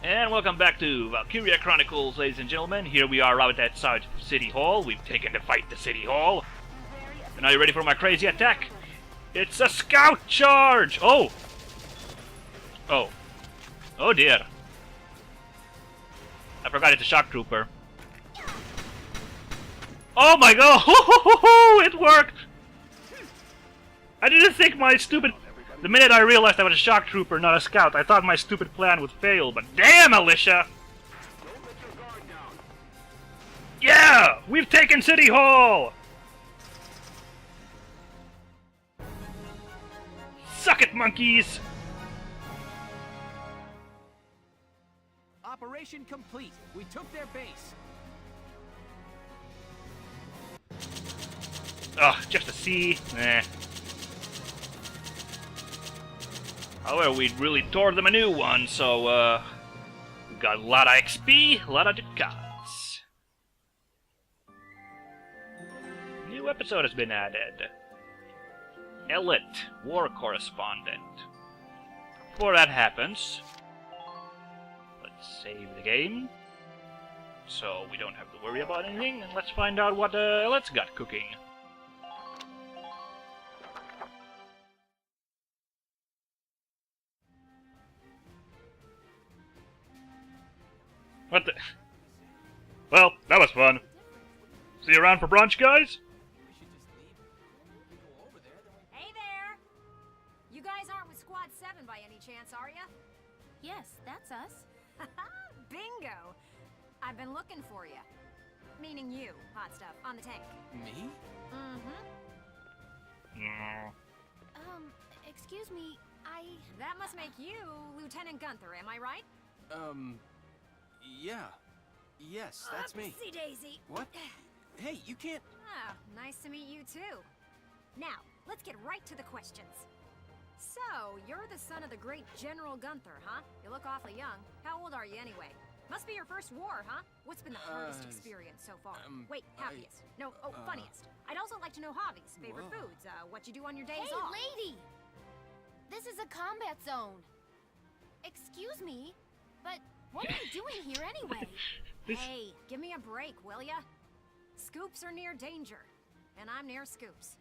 And welcome back to Valkyria Chronicles, ladies and gentlemen. Here we are out outside City Hall. We've taken to fight the City Hall. And are you ready for my crazy attack? It's a scout charge! Oh! Oh. Oh dear. I forgot it's a shock trooper. Oh my god! It worked! I didn't think my stupid... The minute I realized I was a shock trooper, not a scout, I thought my stupid plan would fail, but damn, Alicia! Yeah! We've taken City Hall! Suck it, monkeys! Operation complete. We took their base. Ugh, just a C. Nah. However, we really tore them a new one, so, we got a lot of XP, a lot of ducats. New episode has been added. Elite, War Correspondent. Before that happens, let's save the game, so we don't have to worry about anything, and let's find out what Elite's got cooking. What the... Well, that was fun. See you around for brunch, guys? Hey there! You guys aren't with Squad 7 by any chance, are ya? Yes, that's us. Bingo! I've been looking for you. Meaning you, hot stuff, on the tank. Me? Excuse me, That must make you Lieutenant Gunther, am I right? Yeah. Yes, that's me. Oopsie daisy. What? Hey, you can't... Ah, nice to meet you too. Now, let's get right to the questions. So, you're the son of the great General Gunther, huh? You look awfully young. How old are you anyway? Must be your first war, huh? What's been the hardest experience so far? Wait, happiest. Funniest. I'd also like to know hobbies, favorite foods, what you do on your days Hey, off. lady! This is a combat zone. Excuse me, but what are you doing here anyway? Hey, give me a break, will ya? Scoops are near danger, and I'm near scoops.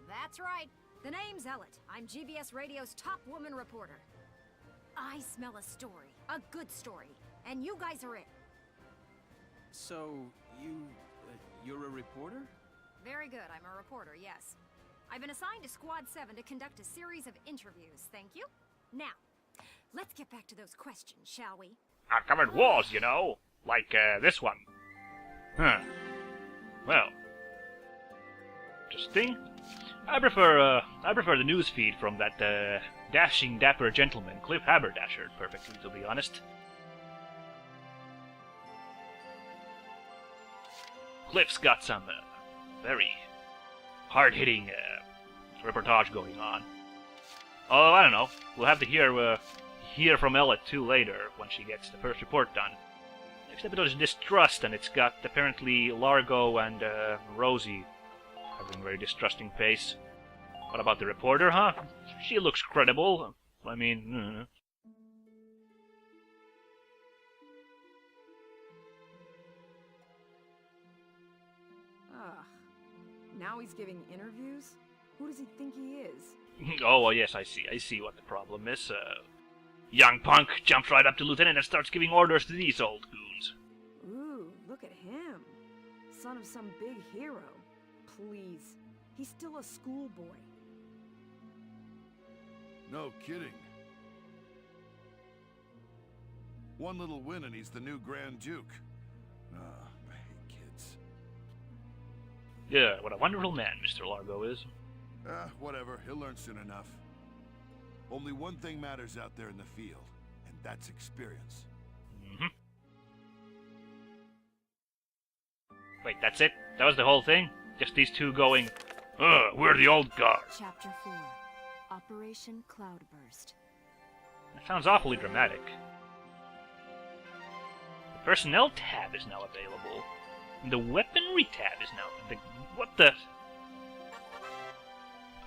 That's right. The name's Elite. I'm GBS Radio's top woman reporter. I smell a story, a good story, and you guys are it. So, you're a reporter? Very good, I'm a reporter, yes. I've been assigned to Squad 7 to conduct a series of interviews, thank you. Now, let's get back to those questions, shall we? I've covered wars, you know. Like, this one. Huh. Well. Interesting. I prefer the news feed from that, dashing, dapper gentleman, Cliff Haberdasher, perfectly, to be honest. Cliff's got some, very hard-hitting, reportage going on. Oh, I don't know. We'll have to hear from Elite too later, when she gets the first report done. Next episode is Distrust, and it's got, apparently, Largo and, Rosie having a very distrusting face. What about the reporter, huh? She looks credible. I mean... Now he's giving interviews? Who does he think he is? Oh, well, yes, I see what the problem is. Young punk jumps right up to Lieutenant and starts giving orders to these old goons. Ooh, look at him. Son of some big hero. Please. He's still a schoolboy. No kidding. One little win and he's the new Grand Duke. I hate kids. Yeah, what a wonderful man Mr. Largo is. Whatever. He'll learn soon enough. Only one thing matters out there in the field, and that's experience. Wait, that's it? That was the whole thing? Just these two going, we're the old guard. Chapter 4, Operation Cloudburst. That sounds awfully dramatic. The personnel tab is now available. And the weaponry tab is now... what the...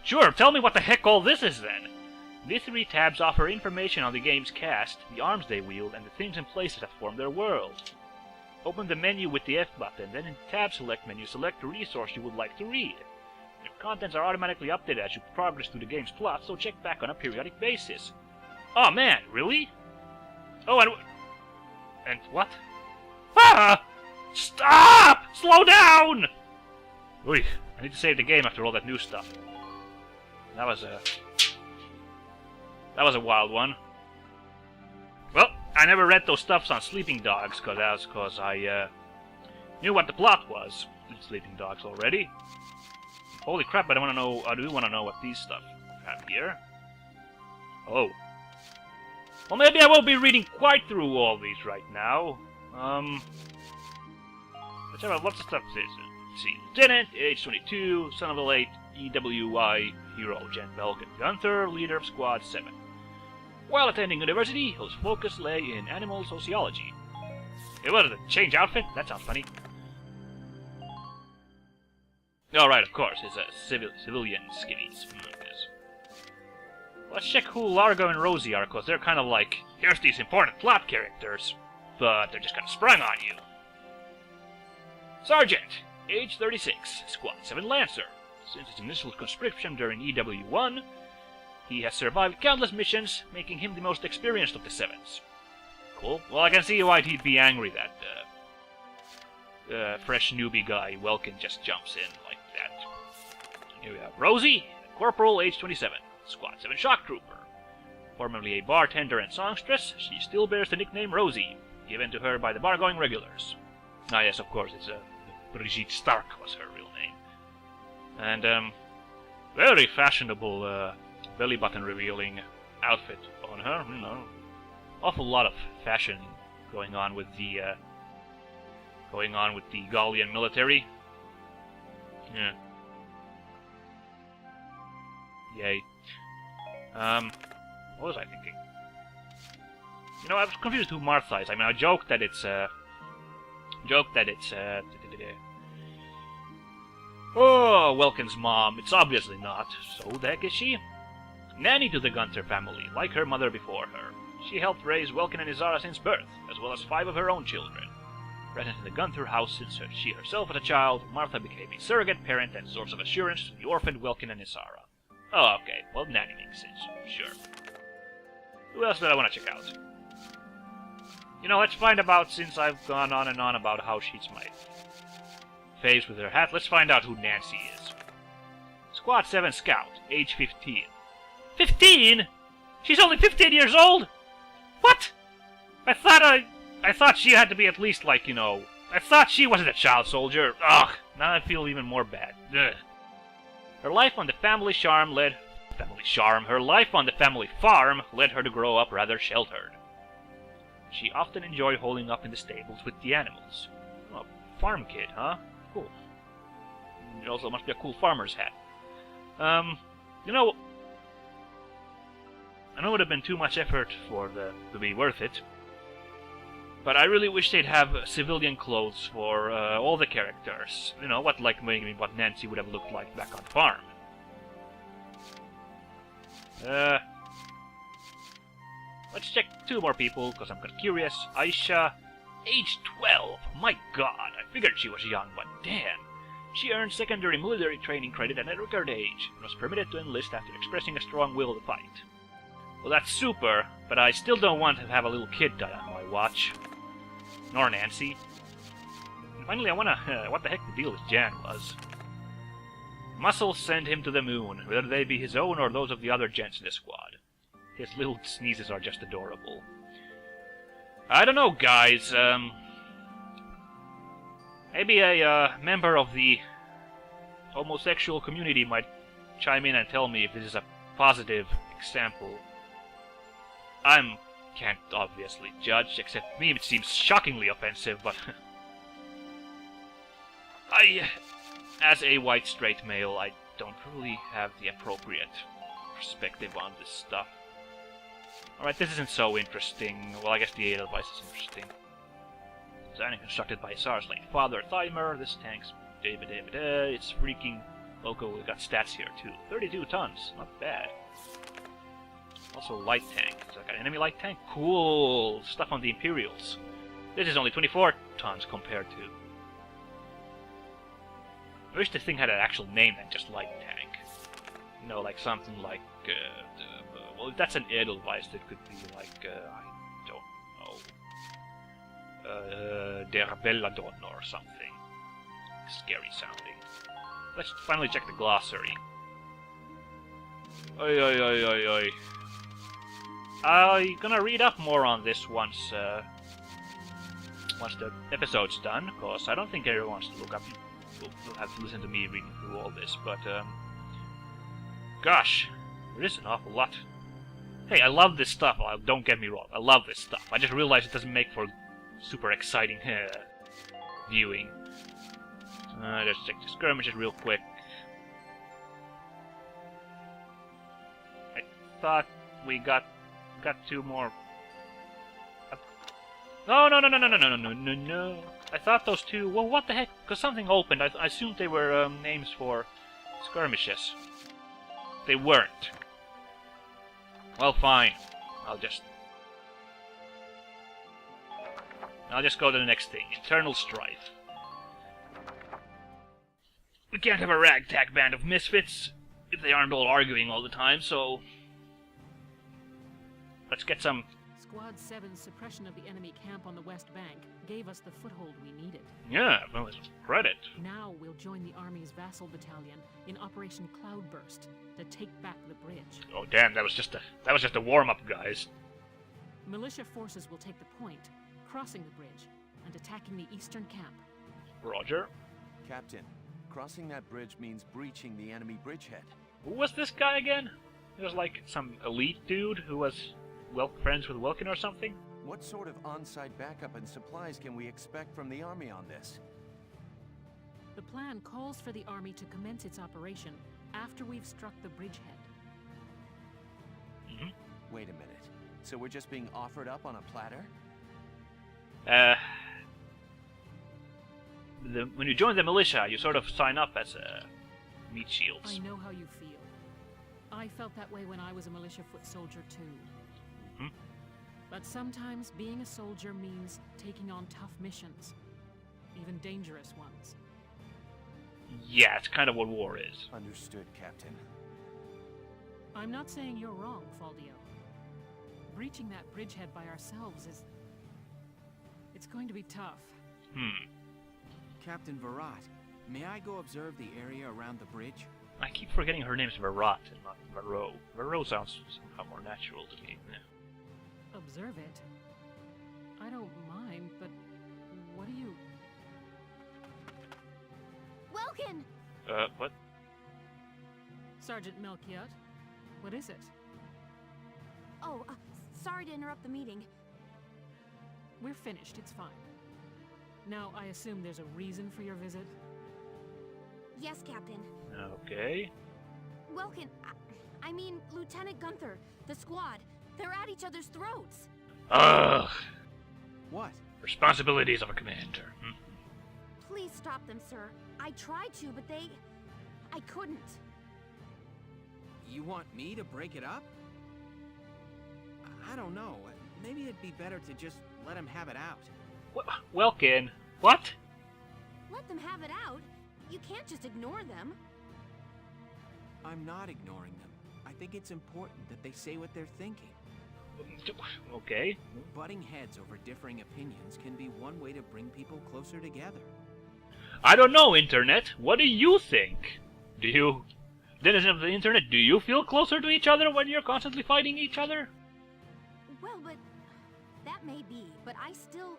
Sure, tell me what the heck all this is then. These 3 tabs offer information on the game's cast, the arms they wield, and the things and places that form their world. Open the menu with the F button, then in the tab select menu select the resource you would like to read. Your contents are automatically updated as you progress through the game's plot, so check back on a periodic basis. Oh man, really? Oh, and what? Ah! Stop! Slow down! Oy, I need to save the game after all that new stuff. That was a wild one. Well, I never read those stuffs on Sleeping Dogs, cause I knew what the plot was in Sleeping Dogs already. Holy crap! I do want to know what these stuff have here. Oh. Well, maybe I won't be reading quite through all these right now. What's the stuff this is? Let's see. Lieutenant, age 22, son of the late EWI hero Jen Belkin Gunther, leader of Squad 7. While attending university, his focus lay in animal sociology. It was a change outfit? That sounds funny. Oh, right, of course, it's a civilian skivvies. Yes. Let's check who Largo and Rosie are, because they're kind of like, here's these important plot characters, but they're just kind of sprung on you. Sergeant, age 36, Squad 7 Lancer. Since his initial conscription during EW1, he has survived countless missions, making him the most experienced of the Sevens. Cool. Well, I can see why he'd be angry that fresh newbie guy Welkin just jumps in like that. Here we have Rosie, Corporal, age 27, Squad 7 Shock Trooper. Formerly a bartender and songstress, she still bears the nickname Rosie, given to her by the bar-going regulars. Ah yes, of course, it's Brigitte Stark was her real name. And, very fashionable, belly button revealing outfit on her, you know. Awful lot of fashion going on with the Gallian military. Yeah. Yay. What was I thinking? You know, I was confused who Martha is. I mean, I joked that it's oh, Welkin's mom. It's obviously not. So the heck is she? Nanny to the Gunther family, like her mother before her. She helped raise Welkin and Isara since birth, as well as 5 of her own children. Present in the Gunther house since she herself was a child, Martha became a surrogate parent and source of assurance to the orphaned Welkin and Isara. Oh, okay. Well, Nanny makes sense. Sure. Who else did I want to check out? You know, let's find out, since I've gone on and on about how she's my face with her hat, let's find out who Nancy is. Squad 7 Scout, age 15. 15? She's only 15 years old? What? I thought she had to be at least like, you know, I thought she wasn't a child soldier. Ugh, now I feel even more bad. Ugh. Her life on the family farm led her to grow up rather sheltered. She often enjoyed holding up in the stables with the animals. Oh, farm kid, huh? Cool. It also must be a cool farmer's hat. You know, I know it would have been too much effort to be worth it, but I really wish they'd have civilian clothes for all the characters. You know, what Nancy would have looked like back on the farm. Let's check 2 more people, because I'm kind of curious. Aisha, age 12. My god, I figured she was young, but damn. She earned secondary military training credit at a record age, and was permitted to enlist after expressing a strong will to fight. Well, that's super, but I still don't want to have a little kid die on my watch. Nor Nancy. And finally, I wanna... what the heck the deal with Jan was. Muscles send him to the moon, whether they be his own or those of the other gents in the squad. His little sneezes are just adorable. I don't know, guys. Maybe a member of the homosexual community might chime in and tell me if this is a positive example. Can't obviously judge, except me it seems shockingly offensive, but... as a white straight male, I don't really have the appropriate perspective on this stuff. Alright, this isn't so interesting. Well, I guess the Edelweiss is interesting. Designed and constructed by Sar's late father, Thymer. This tank's it's freaking local. We got stats here, too. 32 tons. Not bad. Also light tank. Is that an enemy light tank? Cool stuff on the Imperials. This is only 24 tons compared to... I wish this thing had an actual name than just light tank. You know, like something like... well, if that's an Edelweiss, that could be like... I don't know... Der Belladon or something. Scary sounding. Let's finally check the glossary. Oi, oi, oi, oi, oi. I'm gonna read up more on this once the episode's done, because I don't think everyone wants to look up. Will have to listen to me reading through all this, but gosh, there is an awful lot. Hey, I love this stuff. Don't get me wrong, I love this stuff. I just realized it doesn't make for super exciting viewing. Just check the skirmishes real quick. I thought we got 2 more. No. I thought those 2. Well, what the heck? Because something opened. I assumed they were names for skirmishes. They weren't. Well, fine. I'll just go to the next thing. Internal strife. We can't have a ragtag band of misfits if they aren't all arguing all the time, so... Let's get some... Squad 7's suppression of the enemy camp on the West Bank gave us the foothold we needed. Yeah, well, it's credit. Now we'll join the Army's Vasel Battalion in Operation Cloudburst to take back the bridge. Oh damn, that was just a warm-up, guys. Militia forces will take the point, crossing the bridge and attacking the eastern camp. Roger. Captain, crossing that bridge means breaching the enemy bridgehead. Who was this guy again? He was like some elite dude who was friends with Wilkin or something? What sort of on-site backup and supplies can we expect from the Army on this? The plan calls for the Army to commence its operation after we've struck the bridgehead. Wait a minute. So we're just being offered up on a platter? When you join the militia, you sort of sign up as meat shields. I know how you feel. I felt that way when I was a militia foot soldier too. But sometimes being a soldier means taking on tough missions, even dangerous ones. Yeah, it's kind of what war is. Understood, Captain. I'm not saying you're wrong, Faldio. Breaching that bridgehead by ourselves is... it's going to be tough. Captain Virat, may I go observe the area around the bridge? I keep forgetting her name's Virat and not Varro. Varro sounds somehow more natural to me. Yeah. Observe it? I don't mind, but what do you... Welkin! What? Sergeant Melchiot, what is it? Oh, sorry to interrupt the meeting. We're finished, it's fine. Now, I assume there's a reason for your visit? Yes, Captain. Okay. Welkin, I mean, Lieutenant Gunther, the squad, they're at each other's throats. Ugh. What? Responsibilities of a commander. Please stop them, sir. I tried to, but I couldn't. You want me to break it up? I don't know. Maybe it'd be better to just let him have it out. Welkin, what? Let them have it out? You can't just ignore them. I'm not ignoring them. I think it's important that they say what they're thinking. Okay. Butting heads over differing opinions can be one way to bring people closer together. I don't know, Internet. What do you think? Do you... Denizen of the Internet, do you feel closer to each other when you're constantly fighting each other? Well, but... that may be, but I still...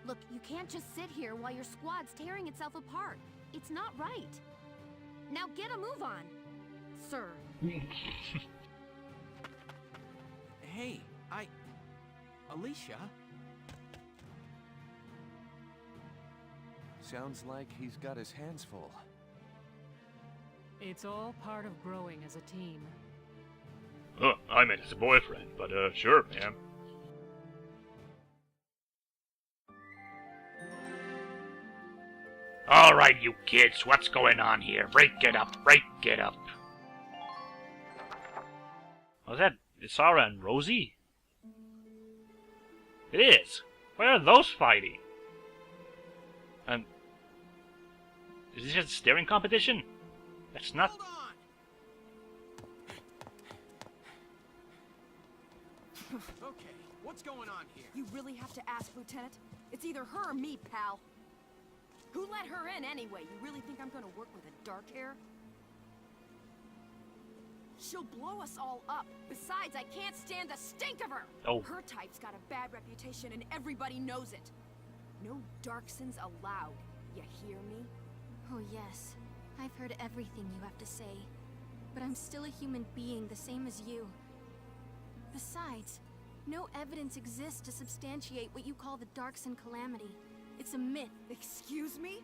Look, you can't just sit here while your squad's tearing itself apart. It's not right. Now get a move on, sir. Hey, Alicia? Sounds like he's got his hands full. It's all part of growing as a team. Oh, I meant as a boyfriend, but sure, ma'am. Alright, you kids, what's going on here? Break it up, break it up. Was that Isara and Rosie? It is. Why are those fighting? And is this just a staring competition? That's not. Hold on! Okay, what's going on here? You really have to ask, Lieutenant? It's either her or me, pal. Who let her in anyway? You really think I'm gonna work with a dark hair? She'll blow us all up. Besides, I can't stand the stink of her! Oh. Her type's got a bad reputation and everybody knows it. No Darksons allowed. You hear me? Oh yes, I've heard everything you have to say. But I'm still a human being, the same as you. Besides, no evidence exists to substantiate what you call the Darkson calamity. It's a myth. Excuse me?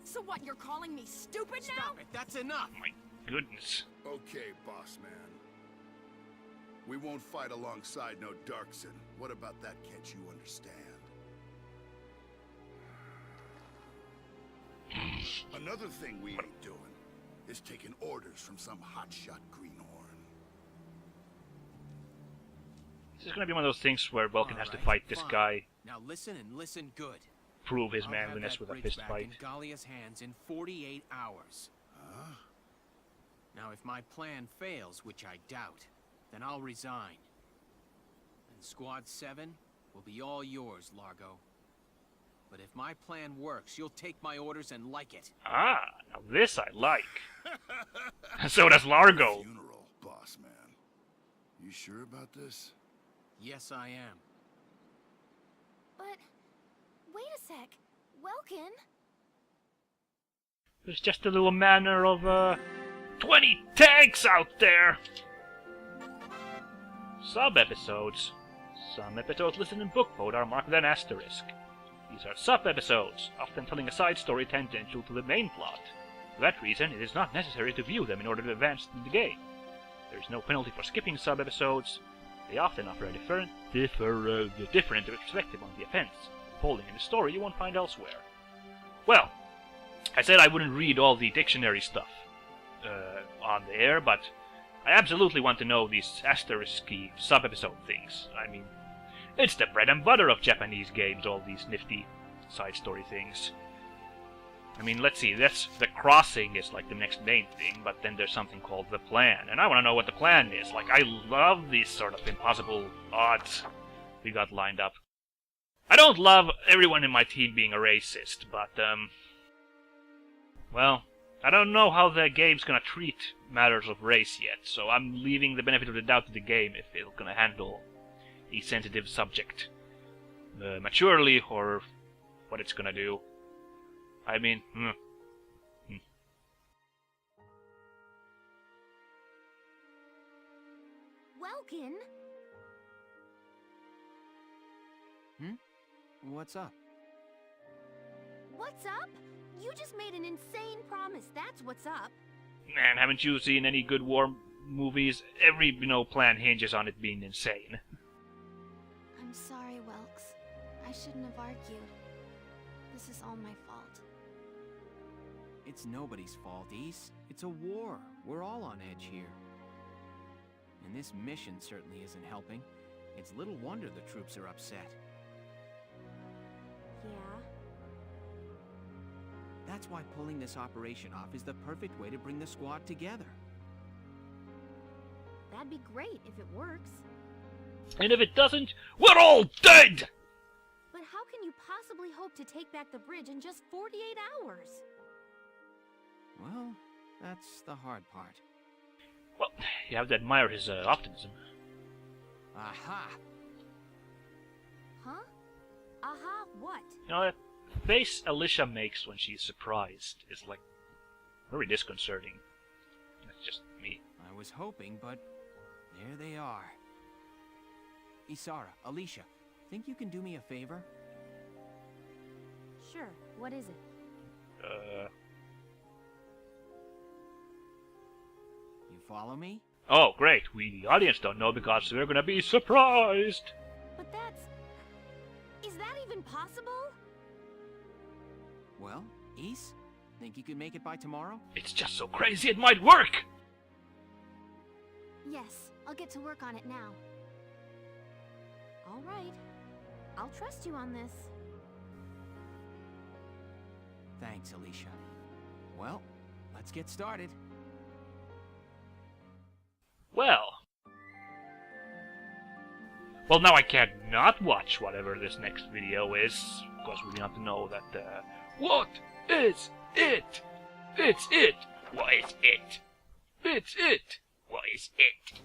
So what, you're calling me stupid now? Stop it, that's enough! My goodness. Okay, boss man. We won't fight alongside no Darkson. What about that, can't you understand? Another thing we ain't doing is taking orders from some hotshot greenhorn. This is gonna be one of those things where Vulcan has to Alright, fight this fine. guy, Now listen and listen good. prove his I'll have manliness that with a bridge fist back fight. in Gallia's hands in 48 hours. Huh? Now, if my plan fails, which I doubt, then I'll resign. And Squad 7 will be all yours, Largo. But if my plan works, you'll take my orders and like it. Ah, now this I like. So does Largo. Funeral, boss man. You sure about this? Yes, I am. But, wait a sec. Welkin? There's just a little manner of 20 tanks out there! Sub-episodes. Some episodes listed in book mode are marked with an asterisk. These are sub-episodes, often telling a side story tangential to the main plot. For that reason, it is not necessary to view them in order to advance the game. There is no penalty for skipping sub-episodes. They often offer a different perspective on the events, unfolding in the story you won't find elsewhere. Well, I said I wouldn't read all the dictionary stuff on the air, but I absolutely want to know these asterisk-y sub-episode things. I mean, it's the bread and butter of Japanese games, all these nifty side story things. I mean, let's see, that's the crossing is like the next main thing, but then there's something called the plan, and I want to know what the plan is. Like, I love these sort of impossible odds we got lined up. I don't love everyone in my team being a racist, but, well, I don't know how the game's gonna treat matters of race yet, so I'm leaving the benefit of the doubt to the game if it's gonna handle a sensitive subject maturely, or what it's gonna do. I mean, Welkin? What's up? What's up? You just made an insane promise, that's what's up. man, haven't you seen any good war movies? Every, plan hinges on it being insane. I'm sorry, Welks. I shouldn't have argued. This is all my fault. It's nobody's fault, Ys. It's a war. We're all on edge here. And this mission certainly isn't helping. It's little wonder the troops are upset. Yeah? That's why pulling this operation off is the perfect way to bring the squad together. That'd be great if it works. And if it doesn't, we're all dead! But how can you possibly hope to take back the bridge in just 48 hours? Well, that's the hard part. Well, you have to admire his optimism. Aha! Huh? Aha, what? That face Alicia makes when she's surprised is, like, very disconcerting. That's just me. I was hoping, but there they are. Isara, Alicia, think you can do me a favor? Sure, what is it? You follow me? Oh, great. We, the audience, don't know because we're gonna be surprised. But that's... Is that even possible? Well, Ys, think you could make it by tomorrow? It's just so crazy it might work! Yes, I'll get to work on it now. All right. I'll trust you on this. Thanks, Alicia. Well, let's get started. Well, now I can't not watch whatever this next video is, because we have to know that, what is it? It's it! What is it? It's it! What is it?